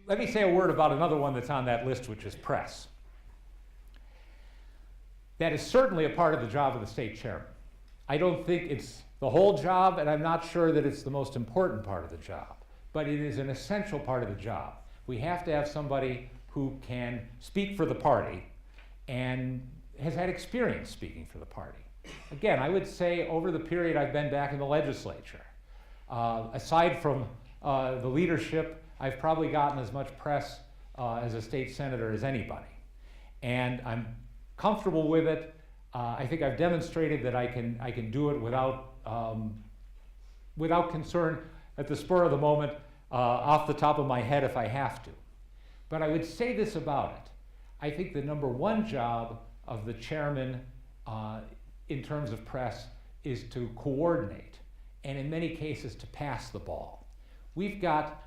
let me say a word about another one that's on that list, which is press. That is certainly a part of the job of the state chairman. I don't think it's the whole job, and I'm not sure that it's the most important part of the job, but it is an essential part of the job. We have to have somebody who can speak for the party and has had experience speaking for the party. Again, I would say over the period I've been back in the legislature, aside from the leadership, I've probably gotten as much press as a state senator as anybody. And I'm comfortable with it. I think I've demonstrated that I can do it without concern at the spur of the moment, off the top of my head if I have to. But I would say this about it. I think the number one job of the chairman in terms of press is to coordinate, and in many cases to pass the ball. We've got,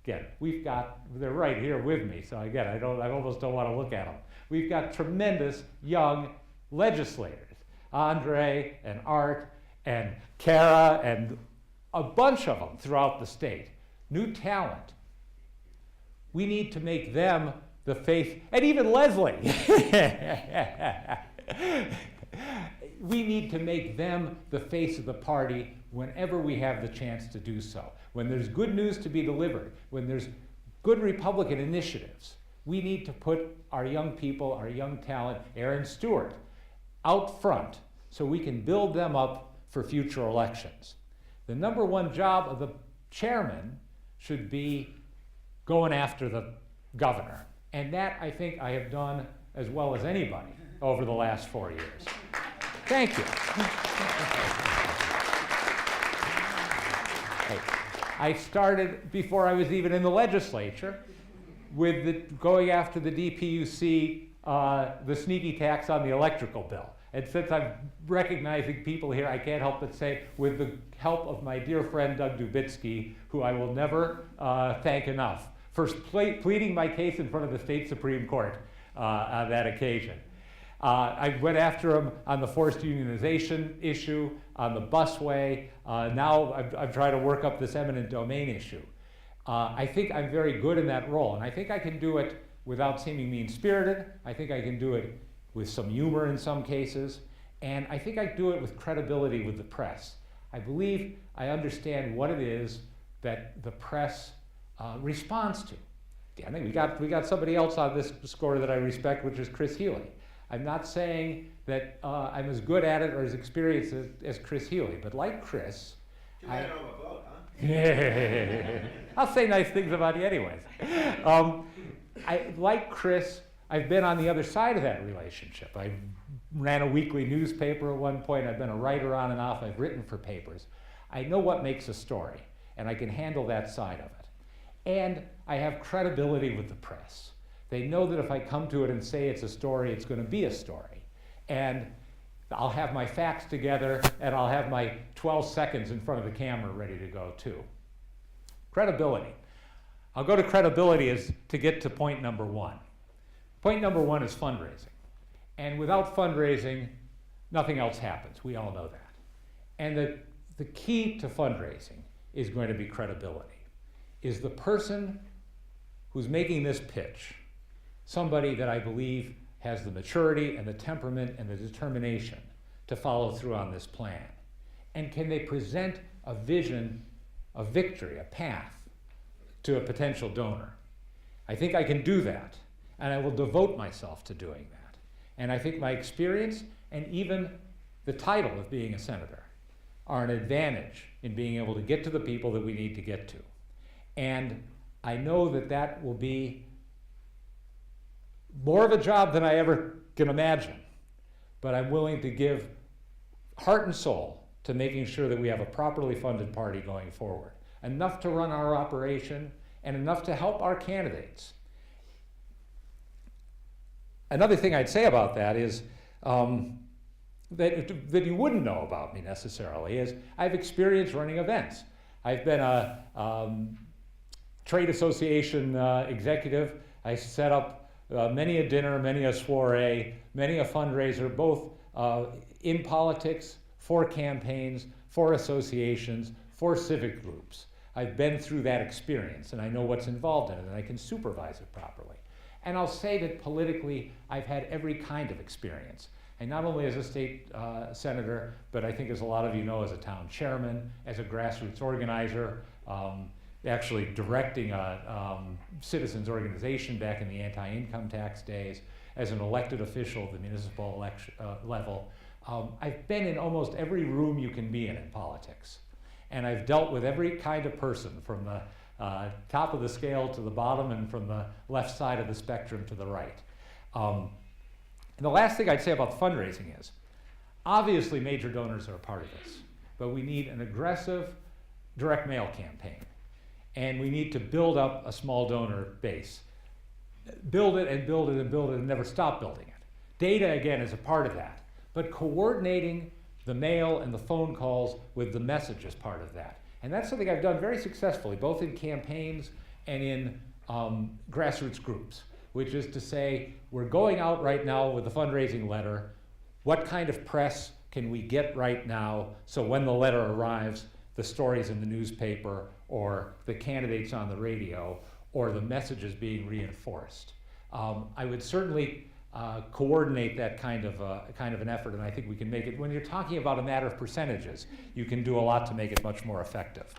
they're right here with me, so again, I almost don't want to look at them. We've got tremendous young legislators, Andre and Art and Kara and a bunch of them throughout the state. New talent. We need to make them the face, and even Leslie. We need to make them the face of the party whenever we have the chance to do so. When there's good news to be delivered, when there's good Republican initiatives, we need to put our young people, our young talent, Aaron Stewart, out front so we can build them up for future elections. The number one job of the chairman should be going after the governor. And that, I think, I have done as well as anybody over the last 4 years. Thank you. I started, before I was even in the legislature, with going after the DPUC, the sneaky tax on the electrical bill. And since I'm recognizing people here, I can't help but say, with the help of my dear friend Doug Dubitsky, who I will never thank enough, for pleading my case in front of the state Supreme Court on that occasion. I went after him on the forced unionization issue, on the busway. Now I'm trying to work up this eminent domain issue. I think I'm very good in that role, and I think I can do it without seeming mean-spirited. I think I can do it with some humor in some cases, and I think I do it with credibility with the press. I believe I understand what it is that the press responds to. I think we got somebody else on this score that I respect, which is Chris Healy. I'm not saying that I'm as good at it or as experienced as Chris Healy, but like Chris, I'll say nice things about you anyways. Like Chris, I've been on the other side of that relationship. I ran a weekly newspaper at one point. I've been a writer on and off. I've written for papers. I know what makes a story, and I can handle that side of it. And I have credibility with the press. They know that if I come to it and say it's a story, it's going to be a story. And I'll have my facts together, and I'll have my 12 seconds in front of the camera ready to go too. Credibility. I'll go to credibility as to get to point number one. Point number one is fundraising. And without fundraising, nothing else happens. We all know that. And the key to fundraising is going to be credibility. Is the person who's making this pitch somebody that I believe has the maturity and the temperament and the determination to follow through on this plan? And can they present a vision, a victory, a path to a potential donor? I think I can do that, and I will devote myself to doing that. And I think my experience and even the title of being a senator are an advantage in being able to get to the people that we need to get to. And I know that that will be more of a job than I ever can imagine, but I'm willing to give heart and soul to making sure that we have a properly funded party going forward. Enough to run our operation and enough to help our candidates. Another thing I'd say about that is that you wouldn't know about me necessarily is I've experienced running events. I've been a trade association executive. I set up many a dinner, many a soiree, many a fundraiser, both in politics, for campaigns, for associations, for civic groups. I've been through that experience, and I know what's involved in it, and I can supervise it properly. And I'll say that politically, I've had every kind of experience. And not only as a state senator, but I think as a lot of you know, as a town chairman, as a grassroots organizer, actually directing a citizens organization back in the anti-income tax days, as an elected official at the municipal election, level. I've been in almost every room you can be in politics. And I've dealt with every kind of person, from the top of the scale to the bottom, and from the left side of the spectrum to the right. And the last thing I'd say about fundraising is, obviously major donors are a part of this, but we need an aggressive direct mail campaign. And we need to build up a small donor base. Build it and build it and build it and never stop building it. Data, again, is a part of that. But coordinating the mail and the phone calls with the message is part of that. And that's something I've done very successfully, both in campaigns and in grassroots groups, which is to say, we're going out right now with a fundraising letter. What kind of press can we get right now so when the letter arrives, the stories in the newspaper or the candidates on the radio or the messages being reinforced? I would certainly coordinate that kind of an effort, and I think we can make it. When you're talking about a matter of percentages, you can do a lot to make it much more effective.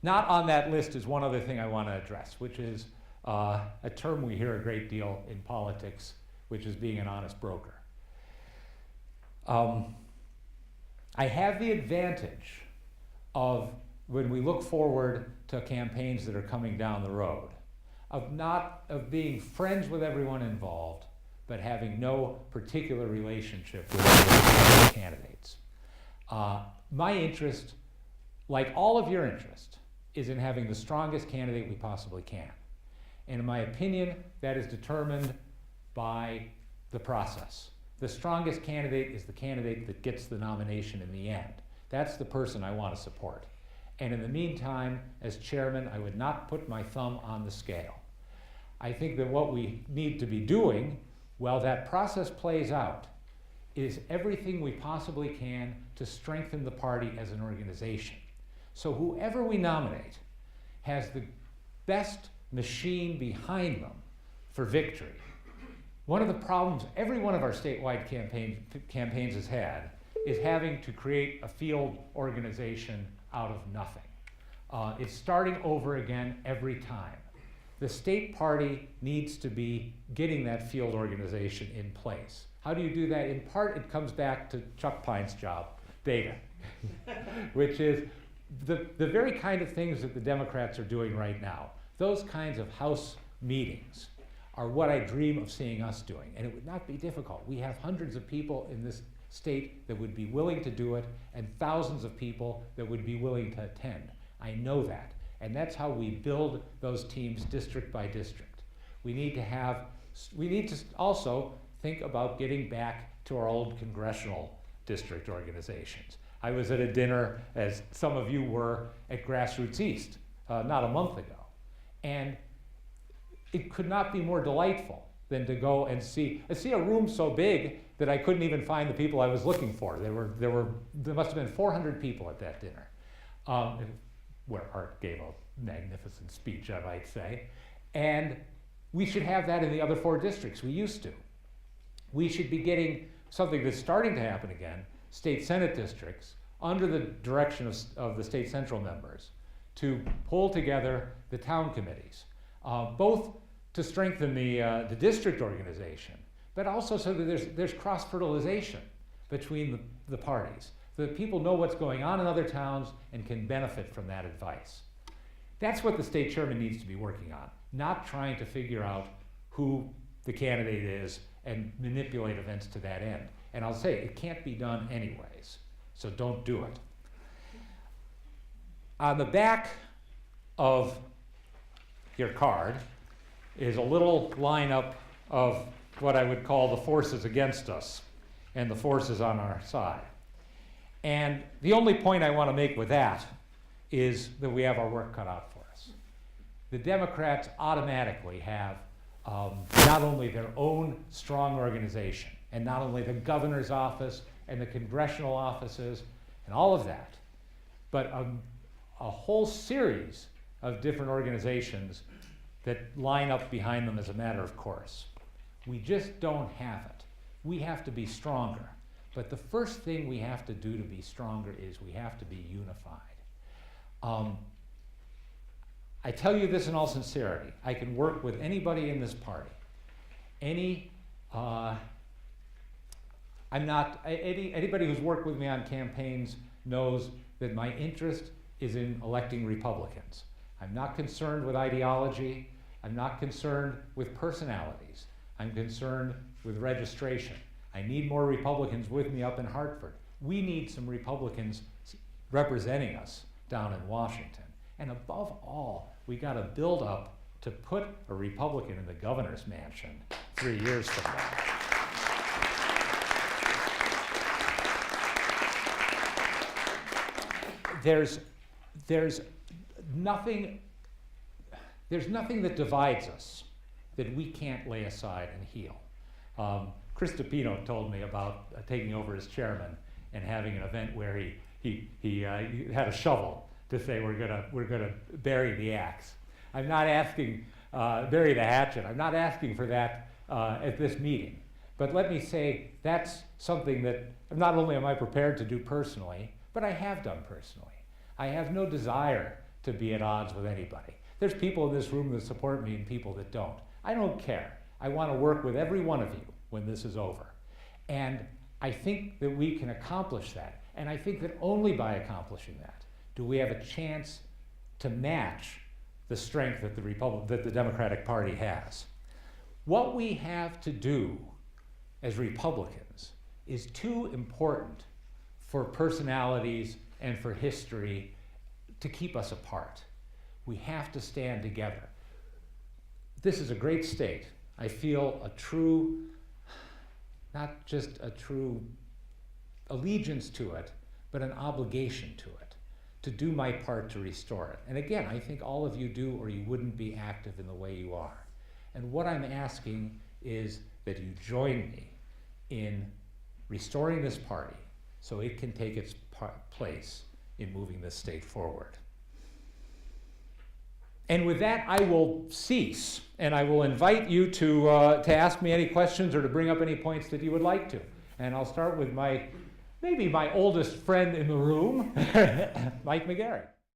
Not on that list is one other thing I want to address, which is a term we hear a great deal in politics, which is being an honest broker. I have the advantage of, when we look forward to campaigns that are coming down the road, of being friends with everyone involved, but having no particular relationship with other candidates. My interest, like all of your interest, is in having the strongest candidate we possibly can. And in my opinion, that is determined by the process. The strongest candidate is the candidate that gets the nomination in the end. That's the person I want to support. And in the meantime, as chairman, I would not put my thumb on the scale. I think that what we need to be doing while that process plays out is everything we possibly can to strengthen the party as an organization. So whoever we nominate has the best machine behind them for victory. One of the problems every one of our statewide campaigns has had is having to create a field organization out of nothing. It's starting over again every time. The state party needs to be getting that field organization in place. How do you do that? In part, it comes back to Chuck Pine's job, data, which is the very kind of things that the Democrats are doing right now. Those kinds of House meetings are what I dream of seeing us doing, and it would not be difficult. We have hundreds of people in this state that would be willing to do it, and thousands of people that would be willing to attend. I know that, and that's how we build those teams district by district. We need to also think about getting back to our old congressional district organizations. I was at a dinner, as some of you were, at Grassroots East not a month ago, and it could not be more delightful than to go and see a room so big that I couldn't even find the people I was looking for. There must have been 400 people at that dinner, where Art gave a magnificent speech, I might say. And we should have that in the other 4 districts. We used to. We should be getting something that's starting to happen again, state senate districts, under the direction of the state central members, to pull together the town committees, both to strengthen the district organization, but also so that there's cross-fertilization between the parties, so that people know what's going on in other towns and can benefit from that advice. That's what the state chairman needs to be working on, not trying to figure out who the candidate is and manipulate events to that end. And I'll say, it can't be done anyways, so don't do it. On the back of your card is a little lineup of what I would call the forces against us and the forces on our side. And the only point I want to make with that is that we have our work cut out for us. The Democrats automatically have not only their own strong organization, and not only the governor's office and the congressional offices and all of that, but a whole series of different organizations that line up behind them as a matter of course. We just don't have it. We have to be stronger. But the first thing we have to do to be stronger is we have to be unified. I tell you this in all sincerity. I can work with anybody in this party. Anybody who's worked with me on campaigns knows that my interest is in electing Republicans. I'm not concerned with ideology. I'm not concerned with personalities. I'm concerned with registration. I need more Republicans with me up in Hartford. We need some Republicans representing us down in Washington. And above all, we got to build up to put a Republican in the governor's mansion 3 years from now. There's nothing that divides us that we can't lay aside and heal. Chris DePino told me about taking over as chairman and having an event where he had a shovel to say we're gonna bury the axe. I'm not asking bury the hatchet. I'm not asking for that at this meeting. But let me say that's something that not only am I prepared to do personally, but I have done personally. I have no desire to be at odds with anybody. There's people in this room that support me and people that don't. I don't care. I want to work with every one of you when this is over. And I think that we can accomplish that. And I think that only by accomplishing that do we have a chance to match the strength that the Democratic Party has. What we have to do as Republicans is too important for personalities and for history to keep us apart. We have to stand together. This is a great state. I feel a true, not just a true allegiance to it, but an obligation to it, to do my part to restore it. And again, I think all of you do, or you wouldn't be active in the way you are. And what I'm asking is that you join me in restoring this party so it can take its place in moving this state forward. And with that, I will cease, and I will invite you to ask me any questions or to bring up any points that you would like to. And I'll start with maybe my oldest friend in the room, Mike McGarry.